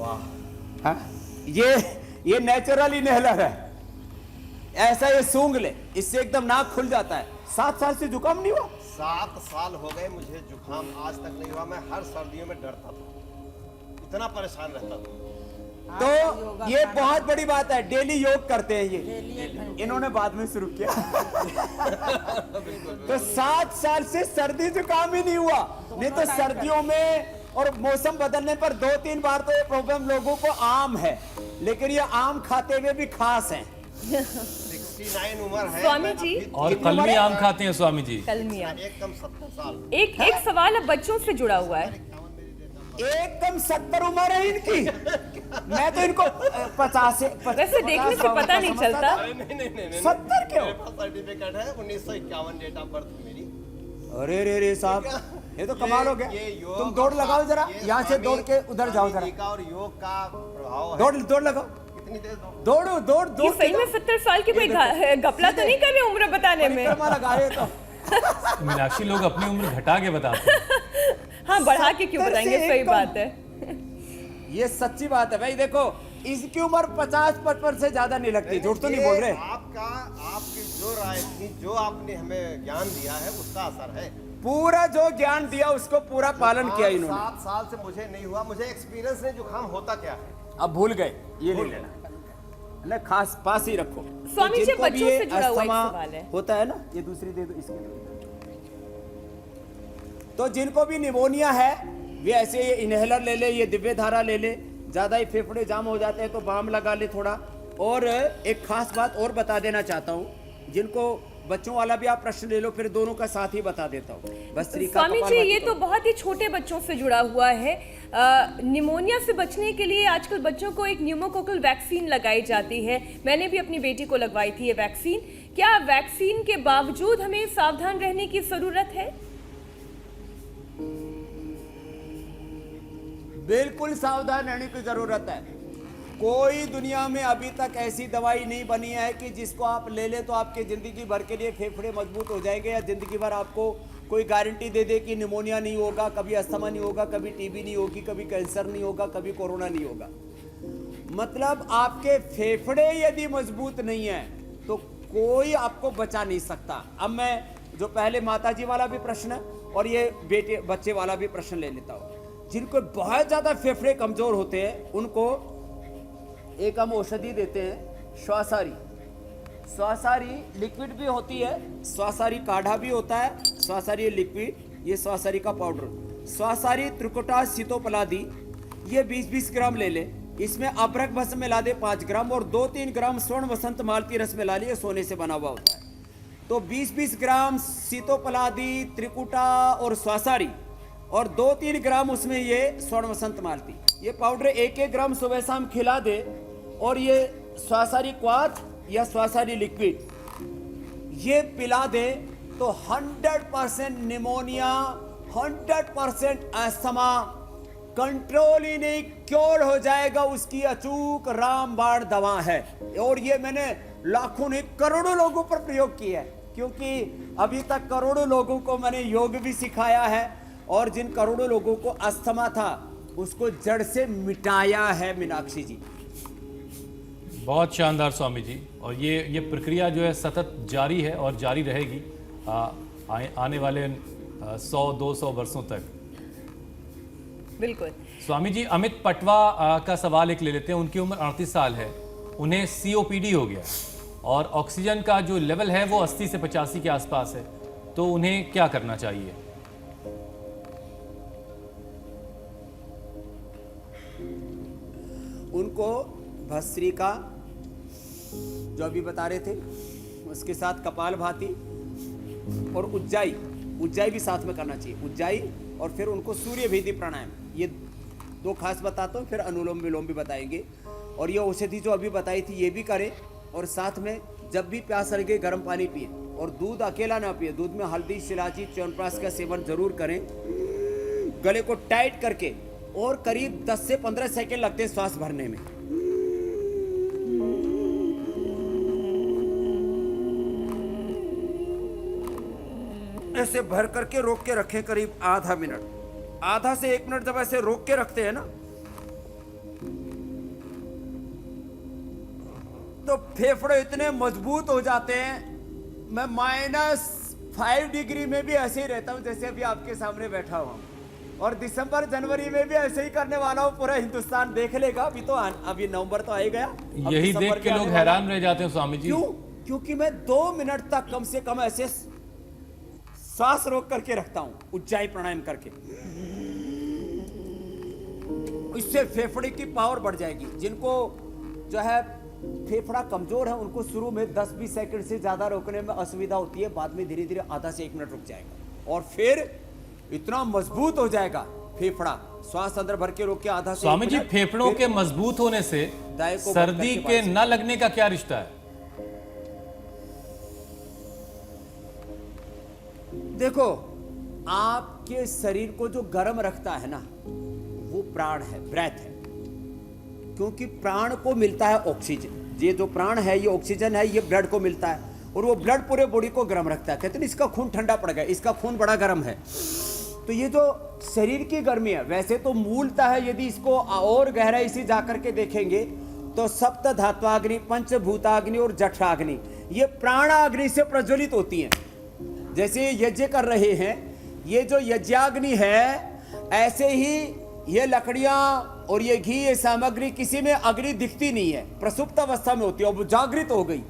वाह। हाँ, ये नेचुरल इनहेलर है। ऐसा ये सूंघ ले, इससे एकदम नाक खुल जाता है। 7 साल से जुकाम नहीं हुआ? 7 साल हो गए मुझे जुकाम आज तक नहीं हुआ। मैं हर सर्दियों में डरता था, इतना परेशान रहता था। तो ये बहुत बड़ी बात है। डेली योग करते हैं ये, इन्होंने बाद में शुरू किया। तो 7 साल से सर्दी जुकाम ही नहीं हुआ। नहीं तो सर्दियों में और मौसम बदलने पर 2-3 बार तो ये प्रॉब्लम लोगों को आम है, लेकिन ये आम खाते हुए भी खास है। 69 उम्र है स्वामी जी। और कलमी आम खाते हैं स्वामी जी। कलमी आम। एकदम 70 साल। एक सवाल अब बच्चों से जुड़ा हुआ है। एकदम 70 उम्र है इनकी। मैं तो इनको 50 वैसे देखने से पता नहीं चलता। नहीं 70 क्यों? मेरे पास सर्टिफिकेट है 1951 डेट ऑफ बर्थ मेरी। अरे रे रे साहब, ये तो कमाल हो गया। तुम दौड़ लगाओ जरा, यहाँ से दौड़ के उधर जाओ जरा। का और योग का प्रभाव है। दौड़ लगाओ, कितनी देर दौड़ो, दौड़ ये सही में 70 साल की कोई घपला तो नहीं कर रहे उम्र बताने में? लगा रहे तो मीनाक्षी, लोग अपनी उम्र घटा के बताते हैं। हाँ, बढ़ा के क्यों बताएंगे? सही बात है। ये सच्ची बात है भाई। देखो, इसकी उम्र 50-55 से ज्यादा नहीं लगती। झूठ तो नहीं बोल रहे। आपकी जो राय थी, जो आपने हमें ज्ञान दिया है, उसका असर है। पूरा जो ज्ञान दिया उसको पूरा पालन किया इन्होंने। 7 साल से मुझे नहीं हुआ। मुझे एक्सपीरियंस है जुकाम होता क्या है। अब भूल गए, ये नहीं लेना ना, खास पास ही रखो। स्वामी जी, जिनको भी बच्चों ये से जुड़ा हुआ एक अस्थमा सवाल है। होता है ना, ये दूसरी दे दो इसके। तो जिनको भी निमोनिया है वे ऐसे ये इनहेलर ले ले, ये दिव्य धारा ले ले। ज्यादा ही फेफड़े जाम हो जाते हैं तो बाम लगा ले थोड़ा। और एक खास बात और बता देना चाहता हूँ, जिनको बच्चों वाला भी आप प्रश्न ले लो, फिर दोनों का साथ ही बता देता हूँ। बस स्वामी जी, ये तो बहुत ही छोटे बच्चों से जुड़ा हुआ है। निमोनिया से बचने के लिए आजकल बच्चों को एक न्यूमोकोकल वैक्सीन लगाई जाती है। मैंने भी अपनी बेटी को लगवाई थी ये वैक्सीन। क्या वैक्सीन के बावजूद हमें सावधान रहने की जरूरत है? बिल्कुल सावधान रहने की जरूरत है। कोई दुनिया में अभी तक ऐसी दवाई नहीं बनी है कि जिसको आप ले ले तो आपके जिंदगी भर के लिए फेफड़े मजबूत हो जाएंगे, या जिंदगी भर आपको कोई गारंटी दे दे कि निमोनिया नहीं होगा, कभी अस्थमा नहीं होगा, कभी टीबी नहीं होगी, कभी कैंसर नहीं होगा, कभी कोरोना नहीं होगा। मतलब आपके फेफड़े यदि मजबूत नहीं है तो कोई आपको बचा नहीं सकता। अब मैं जो पहले माताजी वाला भी प्रश्न है और ये बेटे बच्चे वाला भी प्रश्न ले लेता हूँ। जिनको बहुत ज्यादा फेफड़े कमजोर होते हैं उनको एक हम औषधि देते हैं, श्वासारी। श्वासारी लिक्विड भी होती है, श्वासारी काढ़ा भी होता है, श्वासारी लिक्विड, ये श्वासारी का पाउडर। श्वासारी त्रिकुटा सीतोपलादी, ये 20-20 ग्राम ले ले। इसमें अबरक भस्म मिला दे 5 ग्राम और 2-3 ग्राम स्वर्ण वसंत मालती रस मिला लिए, सोने से बना हुआ होता है। तो 20-20 ग्राम सीतोपलादी, त्रिकुटा और श्वासारी और 2-3 ग्राम उसमें ये स्वर्ण वसंत मालती। ये पाउडर 1-1 ग्राम सुबह शाम खिला दे। और ये श्वासारी क्वाथ या श्वासारी लिक्विड ये पिला दे तो 100% निमोनिया, 100% अस्थमा कंट्रोल ही नहीं, क्योर हो जाएगा। उसकी अचूक रामबाण दवा है। और ये मैंने लाखों नहीं करोड़ों लोगों पर प्रयोग किया है, क्योंकि अभी तक करोड़ों लोगों को मैंने योग भी सिखाया है और जिन करोड़ों लोगों को अस्थमा था उसको जड़ से मिटाया है मीनाक्षी जी। बहुत शानदार स्वामी जी। और ये प्रक्रिया जो है सतत जारी है और जारी रहेगी आने वाले 100-200 वर्षों तक। बिल्कुल। स्वामी जी, अमित पटवा का सवाल एक ले लेते हैं। उनकी उम्र 38 साल है, उन्हें COPD हो गया और ऑक्सीजन का जो लेवल है वो 80 से 85 के आसपास है, तो उन्हें क्या करना चाहिए? उनको भस्त्रिका जो अभी बता रहे थे, उसके साथ कपालभाति और उज्जाई भी साथ में करना चाहिए। उज्जाई और फिर उनको सूर्य भेदी प्राणायाम, ये 2 खास बताता हूँ, फिर अनुलोम विलोम भी बताएंगे। और ये औषधि जो अभी बताई थी ये भी करें। और साथ में जब भी प्यास लगे गर्म पानी पिए और दूध अकेला ना पिए, दूध में हल्दी, शिलाजी, च्यवनप्राश का सेवन जरूर करें, गले को टाइट करके। और करीब 10 से 15 सेकेंड लगते हैं श्वास भरने में। ऐसे भर करके रोक के रखें करीब आधा मिनट, आधा से 1 मिनट। जब ऐसे रोक के रखते हैं ना तो फेफड़े इतने मजबूत हो जाते हैं, मैं -5 डिग्री में भी ऐसे ही रहता हूं जैसे अभी आपके सामने बैठा हुआ हूं। और दिसंबर जनवरी में भी ऐसे ही करने वाला हूं, पूरा हिंदुस्तान देख लेगा। अभी नवंबर तो आ ही गया, अब यही दिसंबर देख के भी लोग आने वाला। हैरान रह जाते हैं स्वामी जी। क्यों? क्योंकि मैं 2 मिनट तक कम से कम ऐसे श्वास रोक करके रखता हूं, उज्जाई प्राणायाम करके। इससे फेफड़े की पावर बढ़ जाएगी। जिनको जो है फेफड़ा कमजोर है उनको शुरू में 10-20 सेकंड से ज्यादा रोकने में असुविधा होती है, बाद में धीरे धीरे आधा से 1 मिनट रुक जाएगा और फिर इतना मजबूत हो जाएगा फेफड़ा। श्वास अंदर भर के रोक के आधा से स्वामी 1 जी, मिनट, फेफड़ों फिर के मजबूत होने से दाएं को सर्दी बंद के करके न लगने का क्या रिश्ता है? देखो, आपके शरीर को जो गर्म रखता है ना, वो प्राण है, ब्रेथ है। क्योंकि प्राण को मिलता है ऑक्सीजन। ये जो प्राण है, ये ऑक्सीजन है, ये ब्लड को मिलता है और वो ब्लड पूरे बॉडी को गर्म रखता है। कहते हैं इसका खून ठंडा पड़ गया, इसका खून बड़ा गर्म है। तो ये जो शरीर की गर्मी है, वैसे तो मूलता है, यदि इसको और गहराई से जाकर के देखेंगे तो सप्त धात्वाग्नि, पंचभूताग्नि और जठराग्नि, ये प्राणाग्नि से प्रज्वलित होती हैं। जैसे यज्ञ कर रहे हैं, ये जो यज्ञाग्नि है, ऐसे ही ये लकड़ियां और ये घी, ये सामग्री, किसी में अग्नि दिखती नहीं है, प्रसुप्त अवस्था में होती है, अब जागृत हो गई।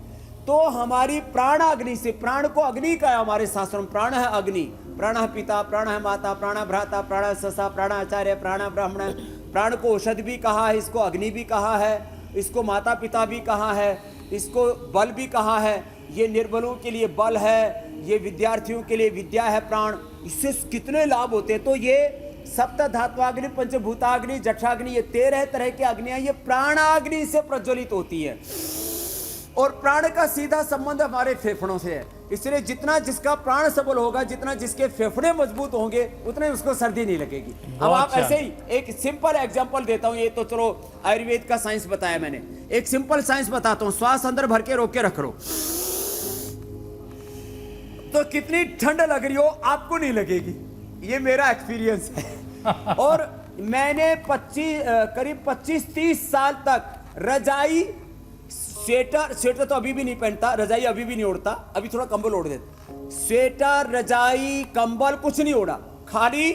तो हमारी प्राणाग्नि से, प्राण को अग्नि का है हमारे शास्त्रों में, प्राण है अग्नि, प्राण है पिता, प्राण है माता, प्राण है भ्राता, प्राण है ससा, प्राण है आचार्य, प्राण है ब्राह्मण। प्राण को औषध भी कहा है, इसको अग्नि भी कहा है, इसको माता पिता भी कहा है, इसको बल भी कहा है। ये निर्बलों के लिए बल है, ये विद्यार्थियों के लिए विद्या है प्राण। इससे कितने लाभ होते हैं। तो ये सप्त धात्वाग्नि, पंचभूताग्नि, जठराग्नि, ये 13 तरह की अग्नियां, ये प्राणाग्नि से प्रज्वलित होती है। और प्राण का सीधा संबंध हमारे फेफड़ों से है। इसलिए जितना जिसका प्राण सबल होगा, जितना जिसके फेफड़े मजबूत होंगे, उतने उसको सर्दी नहीं लगेगी। अब आप अच्छा। ऐसे ही एक सिंपल एग्जांपल देता हूं। ये तो चलो आयुर्वेद का साइंस बताया मैंने, एक सिंपल साइंस बताता हूं। श्वास अंदर भर के रोक के रख लो, तो कितनी ठंड लग रही हो आपको नहीं लगेगी। ये मेरा एक्सपीरियंस है। और मैंने करीब 25-30 साल तक रजाई, स्वेटर तो अभी भी नहीं पहनता, रजाई अभी भी नहीं ओढ़ता, अभी थोड़ा कंबल ओढ़ देता। स्वेटर, रजाई, कंबल कुछ नहीं ओढ़ा, खाली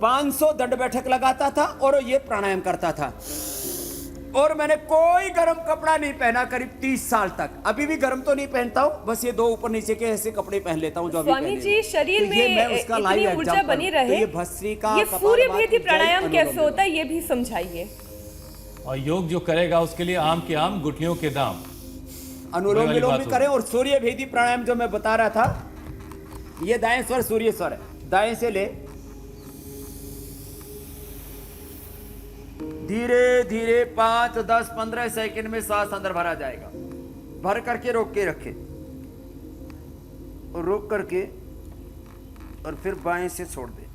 500 दंड बैठक लगाता था और ये प्राणायाम करता था। और मैंने कोई गर्म कपड़ा नहीं पहना करीब 30 साल तक। अभी भी गर्म तो नहीं पहनता हूँ, बस ये 2 ऊपर नीचे के ऐसे कपड़े पहन लेता हूँ जो अभी स्वामी पहने जी, हैं। शरीर तो ये मैं में उसका इतनी live ऊर्जा example बनी हूँ। रहे, तो ये भस्त्रिका, ये कपालभाति, सूर्यभेदी उज्जैन, प्राणायाम कैसे अनुलोम होता है, ये भी समझाइए। और योग जो करेगा उसके लिए आम के आम, गुठलियों के दाम। अनुलोम वाली विलोम बात भी हो करें। और सूर्य भेदी प्राणायाम जो मैं बता रहा था, ये दाएं स्वर सूर्य स्वर है, दाएं से ले धीरे धीरे 5, 10, 15 सेकंड में सांस अंदर भरा जाएगा। भर करके रोक के रखे और रोक करके और फिर बाएं से छोड़ दे।